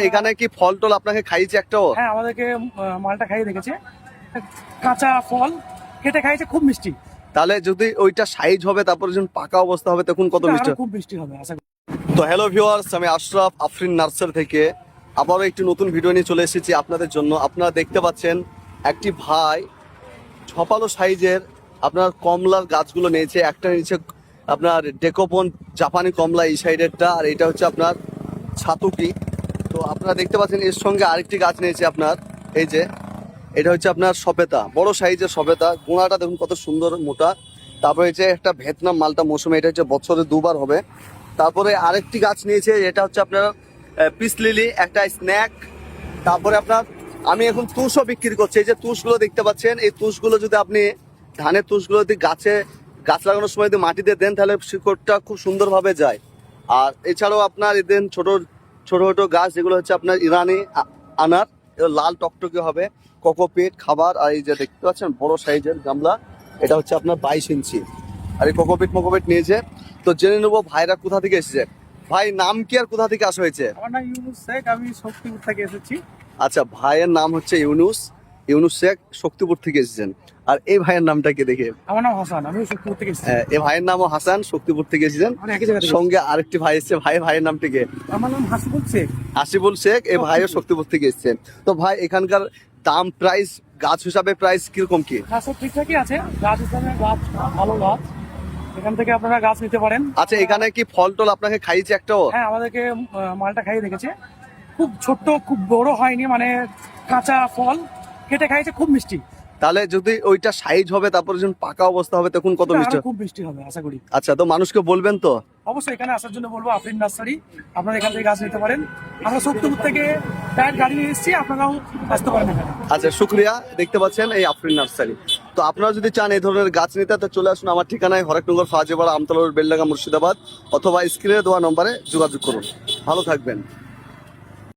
এখানে কি ফল টল আপনাকে খাইয়েছে একটাও? হ্যাঁ, আমাদেরকে মালটা খাইয়ে রেখেছে, কাঁচা ফল কেটে খাইয়েছে, খুব মিষ্টি। তাহলে যদি ওইটা সাইজ হবে তারপর যখন পাকা অবস্থা হবে তখন কত মিষ্টি? খুব মিষ্টি হবে আশা করি। তো হ্যালো ভিউয়ার্স, আমি আশরাফ আফরিন নার্সারি থেকে আবারও একটি নতুন ভিডিও নিয়ে চলে এসেছি আপনাদের জন্য। আপনারা দেখতে পাচ্ছেন একটি ভাই ঝপালো সাইজের আপনার কমলার গাছগুলো নিয়েছে। একটা নিচে আপনার ডেকোপন জাপানি কমলা এই সাইডেরটা, আর এটা হচ্ছে আপনার ছাতুকি। তো আপনারা দেখতে পাচ্ছেন এর সঙ্গে আরেকটি গাছ নিয়েছে আপনার, এই যে এটা হচ্ছে আপনার সবেতা, বড় সাইজের সবেতা। গোড়াটা দেখুন কত সুন্দর মোটা। তারপরে হচ্ছে একটা ভিয়েতনাম মালটা মৌসুমে, এটা হচ্ছে বছরে দুবার হবে। তারপরে আরেকটি গাছ নিয়েছে, এটা হচ্ছে আপনার পিস লিলি, একটা স্ন্যাক। তারপরে আপনার আমি এখন তুষও বিক্রি করছি। এই যে তুষগুলো দেখতে পাচ্ছেন, এই তুষগুলো যদি আপনি ধানের তুষগুলো যদি গাছ লাগানোর সময় যদি মাটিতে দেন তাহলে শিকড়টা খুব সুন্দরভাবে যায়। আর এছাড়াও আপনার এদের ছোট ছোট ছোট গাছ যেগুলো হচ্ছে আপনার ইরানি আনার, লাল টকটকে হবে, কোকোপিট খাবার। আর এই যে দেখতে পাচ্ছেন বড় সাইজের গামলা, এটা হচ্ছে আপনার 22 ইঞ্চি। আর এই কোকোপিট নিয়েছে। তো জেনে নেবো ভাইরা কোথা থেকে এসেছে। ভাই নাম কি আর কোথা থেকে আসা হয়েছে? আমার নাম ইউনুস শেখ, আমি শক্তিপুর থেকে এসেছি। আচ্ছা, ভাইয়ের নাম হচ্ছে ইউনুস শেখ, শক্তিপুর থেকে এসেছেন। আর এই ভাইয়ের নামটা কি দেখে? আমার নাম হাসান, আমি শক্তিপুর থেকে এসেছি। এই ভাইয়ের নামও হাসান, শক্তিপুর থেকে এসেছেন। সঙ্গে আরেকটি ভাই এসেছে, ভাইয়ের নামটি কি? আমার নাম হাসিবুল শেখ। হাসিবুল শেখ, এই ভাইও শক্তিপুর থেকে এসেছেন। তো ভাই এখানকার দাম প্রাইস গাছ হিসাবে প্রাইস কিরকম কি? গাছ সব ঠিকঠাকই আছে, গাছ হিসাবে গাছ ভালো গাছ, এখান থেকে আপনারা গাছ নিতে পারেন। আচ্ছা, এখানে কি ফল টল আপনাকে খাইয়েছে একটাও? হ্যাঁ, আমাদেরকে মালটা খাইয়ে রেখেছে, খুব ছোট্ট, খুব বড় হয়নি, মানে কাঁচা ফল কেটে খাইয়েছে, খুব মিষ্টি। তাহলে যদি ওইটা সাইজ হবে তারপর যখন পাকা অবস্থা হবে তখন কত মিষ্টি? খুব মিষ্টি হবে আশা করি। আচ্ছা, তো মানুষকে বলবেন তো? অবশ্যই এখানে আসার জন্য বলবো, আফরিন নার্সারি, আপনারা এখান থেকে গাছ নিতে পারেন। আমরা শক্তিপুর থেকে ডাইরেক্ট গাড়ি নিয়ে এসেছি, আপনারাও আসতে পারেন এখানে। আচ্ছা, শুক্রিয়া। দেখতে পাচ্ছেন এই আফরিন নার্সারি। তো আপনারা যদি চান এই ধরনের গাছ নিতে তো চলে আসুন আমার ঠিকানায়, হরেকনগর, ফাজিপাড়া, আমতলা রোড, বেলডাঙ্গা, মুর্শিদাবাদ, অথবা স্ক্রিনে দেওয়া নম্বরে যোগাযোগ করুন। ভালো থাকবেন।